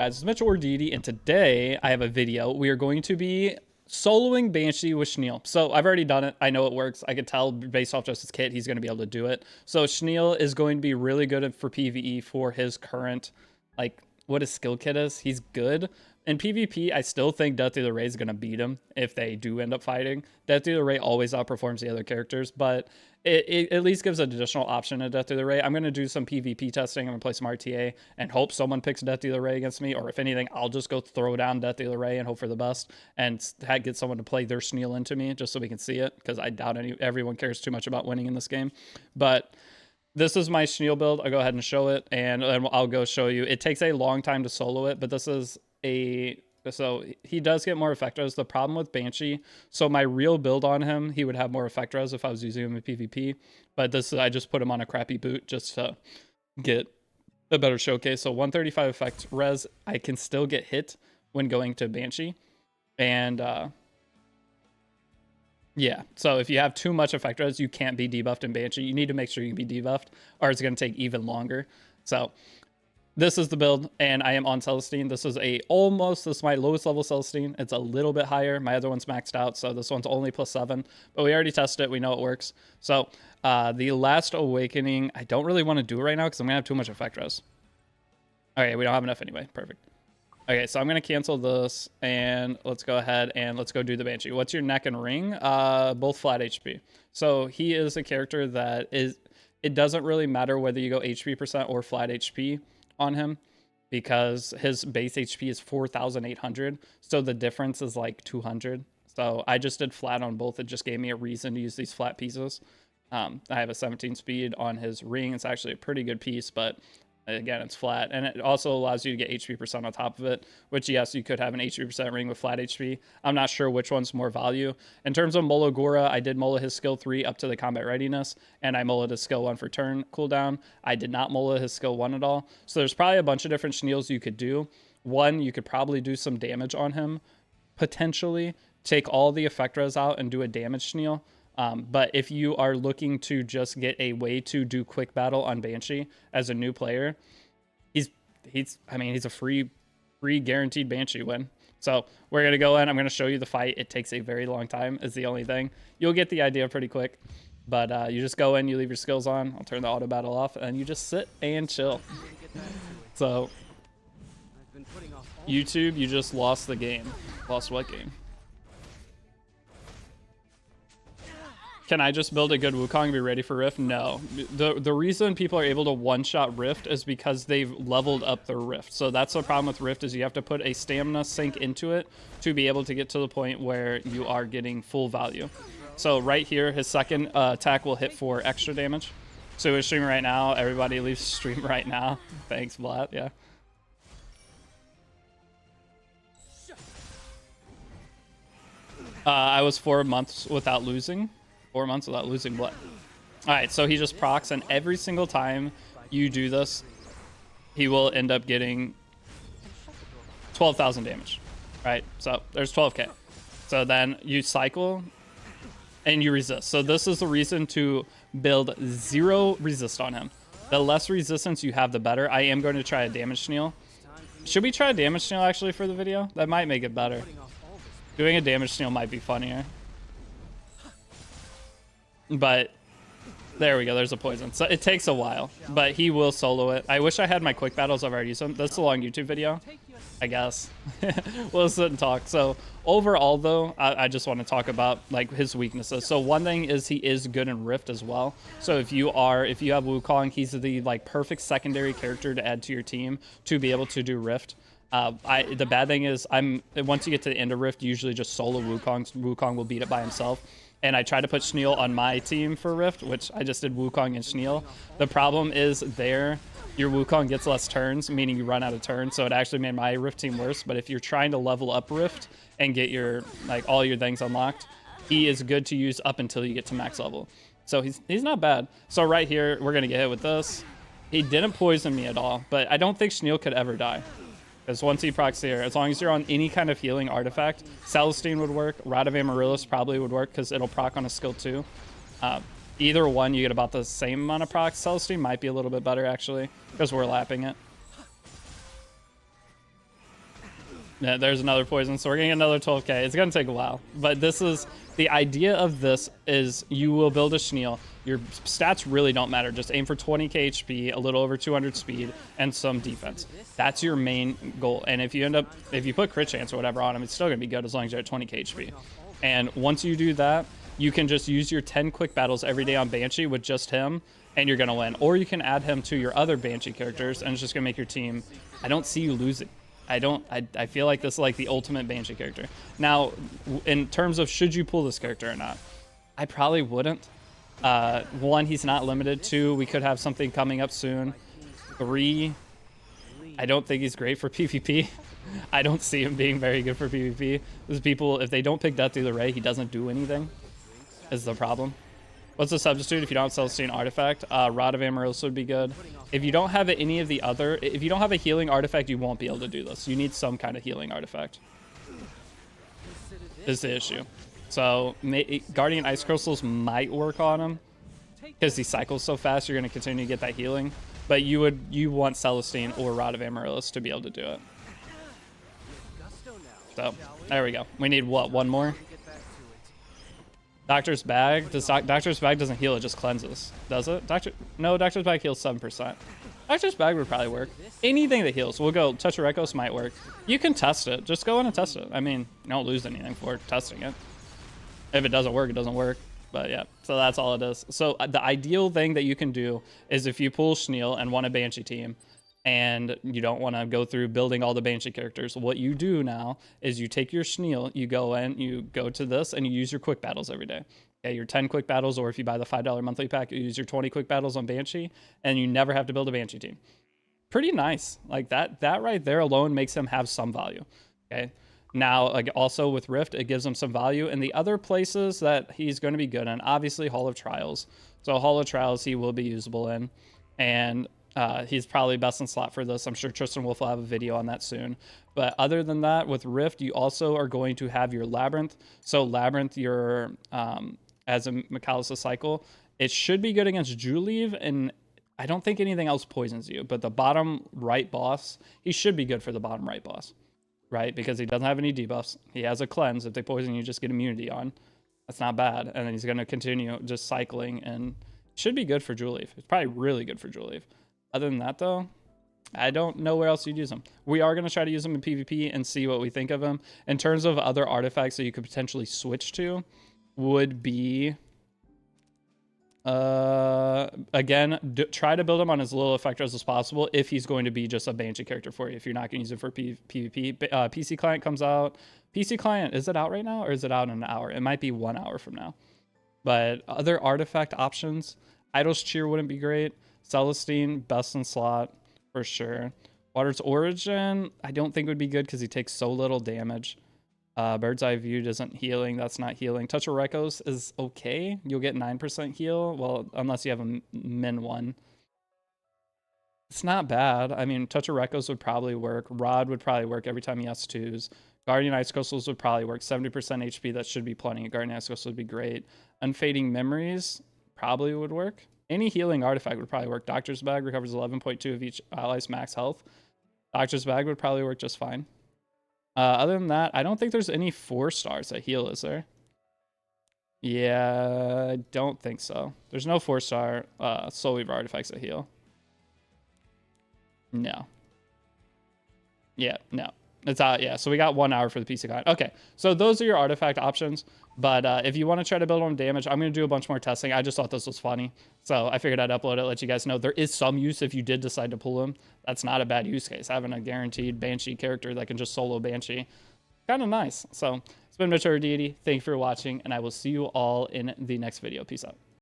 As Mitchell or Deity, and today I have a video. We are going to be soloing Banshee with Schniel. So I've already done it. I know it works. I could tell based off just his kit, he's going to be able to do it. So Schniel is going to be really good for PvE for his current, like, what his skill kit is. He's good. In PvP, I still think Death Through the Ray is going to beat him if they do end up fighting. Death Through the Ray always outperforms the other characters, but it at least gives an additional option to Death Through the Ray. I'm going to do some PvP testing. I'm going to play some RTA and hope someone picks Death Through the Ray against me, or if anything, I'll just go throw down Death Through the Ray and hope for the best and get someone to play their Schniel into me just so we can see it, because I doubt everyone cares too much about winning in this game. But this is my Schniel build. I'll go ahead and show it, and then I'll go show you. It takes a long time to solo it, but this is so he does get more effect res. The problem with Banshee, so my real build on him, he would have more effect res if I was using him in PvP, but I just put him on a crappy boot just to get a better showcase. So 135 effect res, I can still get hit when going to Banshee, and yeah, so if you have too much effect res, you can't be debuffed in Banshee. You need to make sure you can be debuffed, or it's going to take even longer. So this is the build, and I am on Celestine. This is this is my lowest level Celestine. It's a little bit higher. My other one's maxed out, so this one's only +7. But we already tested it. We know it works. So the Last Awakening, I don't really want to do right now because I'm going to have too much effect res. Okay, we don't have enough anyway. Perfect. Okay, so I'm going to cancel this, and let's go ahead and let's go do the Banshee. What's your neck and ring? Both flat HP. So he is a character that it doesn't really matter whether you go HP percent or flat HP on him, because his base HP is 4,800, so the difference is like 200. So I just did flat on both. It just gave me a reason to use these flat pieces. I have a 17 speed on his ring. It's actually a pretty good piece, but again, it's flat, and it also allows you to get HP percent on top of it, which, yes, you could have an HP percent ring with flat HP. I'm not sure which one's more value. In terms of Mola Gora, I did Mola his skill 3 up to the combat readiness, and I Mola his skill 1 for turn cooldown. I did not Mola his skill 1 at all. So there's probably a bunch of different Schniels you could do. One, you could probably do some damage on him, potentially. Take all the effect res out and do a damage Schniel. But if you are looking to just get a way to do quick battle on Banshee as a new player, he's a free guaranteed Banshee win. So we're going to go in. I'm going to show you the fight. It takes a very long time is the only thing. You'll get the idea pretty quick. But you just go in, you leave your skills on. I'll turn the auto battle off, and you just sit and chill. So YouTube, you just lost the game. Lost what game? Can I just build a good Wukong and be ready for Rift? No. The reason people are able to one-shot Rift is because they've leveled up their Rift. So that's the problem with Rift, is you have to put a stamina sink into it to be able to get to the point where you are getting full value. So right here, his second attack will hit for extra damage. So we're streaming right now. Everybody leave stream right now. Thanks, Vlad. Yeah. I was 4 months without losing. 4 months without losing blood. All right, so he just procs, and every single time you do this, he will end up getting 12,000 damage, right? So there's 12k. So then you cycle and you resist. So this is the reason to build 0 resist on him. The less resistance you have, the better. I am going to try a damage Schniel. Should we try a damage Schniel actually for the video? That might make it better. Doing a damage Schniel might be funnier. But there we go. There's a poison. So it takes a while, but he will solo it. I wish I had my quick battles. I've already used them. That's a long YouTube video, I guess. We'll sit and talk. So overall, though, I just want to talk about like his weaknesses. So one thing is he is good in Rift as well. So if you have Wukong, he's the like perfect secondary character to add to your team to be able to do Rift. The bad thing is once you get to the end of Rift, you usually just solo Wukong. Wukong will beat it by himself. And I tried to put Schniel on my team for Rift, which I just did Wukong and Schniel. The problem is your Wukong gets less turns, meaning you run out of turns. So it actually made my Rift team worse. But if you're trying to level up Rift and get all your things unlocked, he is good to use up until you get to max level. So he's not bad. So right here, we're going to get hit with this. He didn't poison me at all, but I don't think Schniel could ever die. Because once he procs here, as long as you're on any kind of healing artifact, Celestine would work. Rod of Amaryllis probably would work because it'll proc on a skill 2. Either one, you get about the same amount of procs. Celestine might be a little bit better, actually, because we're lapping it. Yeah, there's another poison, so we're getting another 12k. It's gonna take a while, but this is the idea of this is you will build a Schniel. Your stats really don't matter. Just aim for 20k HP, a little over 200 speed, and some defense. That's your main goal. And if you put crit chance or whatever on him, it's still gonna be good as long as you're at 20k HP. And once you do that, you can just use your 10 quick battles every day on Banshee with just him, and you're gonna win. Or you can add him to your other Banshee characters, and it's just gonna make your team. I don't see you losing. I feel like this is like the ultimate Banshee character. Now, in terms of should you pull this character or not, I probably wouldn't. One, he's not limited. Two, we could have something coming up soon. Three, I don't think he's great for PvP. I don't see him being very good for PvP. Because people, if they don't pick Death Through the Ray, he doesn't do anything, is the problem. What's the substitute if you don't have Celestine Artifact? Rod of Amaryllis would be good. If you don't have any of the other, if you don't have a healing artifact, you won't be able to do this. You need some kind of healing artifact. Is the issue. So Guardian Ice Crystals might work on him because he cycles so fast. You're going to continue to get that healing, but you want Celestine or Rod of Amaryllis to be able to do it. So there we go. We need what? One more. Doctor's Bag? Doctor's Bag doesn't heal, it just cleanses. Does it? No, Doctor's Bag heals 7%. Doctor's Bag would probably work. Anything that heals. We'll go Touch of Rekos might work. You can test it. Just go in and test it. I mean, you don't lose anything for testing it. If it doesn't work, it doesn't work. But yeah, so that's all it is. So the ideal thing that you can do is if you pull Schniel and want a Banshee team, and you don't want to go through building all the Banshee characters, what you do now is you take your Schniel, you go in, you go to this, and you use your quick battles every day. Okay, your 10 quick battles, or if you buy the $5 monthly pack, you use your 20 quick battles on Banshee, and you never have to build a Banshee team. Pretty nice. Like that right there alone makes him have some value. Okay. Now, like also with Rift, it gives him some value. And the other places that he's going to be good in, obviously Hall of Trials. So Hall of Trials he will be usable in. And he's probably best in slot for this. I'm sure Tristan Wolf will have a video on that soon. But other than that, with Rift, you also are going to have your Labyrinth. So Labyrinth, your as a McAllister cycle, it should be good against Juleave, and I don't think anything else poisons you. But the bottom right boss, he should be good for the bottom right boss, right? Because he doesn't have any debuffs. He has a cleanse. If they poison you, just get immunity on. That's not bad. And then he's going to continue just cycling, and should be good for Juleave. It's probably really good for Juleave. Other than that, though, I don't know where else you'd use him. We are going to try to use him in PvP and see what we think of him. In terms of other artifacts that you could potentially switch to, would be, again, try to build him on as little effectors as possible if he's going to be just a Banshee character for you, if you're not going to use it for PvP. PC Client comes out. PC Client, is it out right now, or is it out in an hour? It might be 1 hour from now. But other artifact options, Idol's Cheer wouldn't be great. Celestine, best in slot, for sure. Water's Origin, I don't think would be good because he takes so little damage. Bird's Eye View isn't healing. That's not healing. Touch of Rekos is okay. You'll get 9% heal. Well, unless you have a min 1. It's not bad. I mean, Touch of Rekos would probably work. Rod would probably work every time he has 2s. Guardian Ice Crystals would probably work. 70% HP, that should be plenty. Guardian Ice Crystals would be great. Unfading Memories probably would work. Any healing artifact would probably work. Doctor's Bag recovers 11.2 of each ally's max health. Doctor's Bag would probably work just fine. Other than that, I don't think there's any 4 stars that heal, is there? Yeah, I don't think so. There's no 4-star Soul Weaver artifacts that heal. No. Yeah, no. It's yeah, so we got 1 hour for the PC Client. Okay, so those are your artifact options. But if you want to try to build on damage, I'm going to do a bunch more testing. I just thought this was funny. So I figured I'd upload it, let you guys know. There is some use if you did decide to pull him. That's not a bad use case. Having a guaranteed Banshee character that can just solo Banshee. Kind of nice. So it's been Mitch or Deity. Thank you for watching, and I will see you all in the next video. Peace out.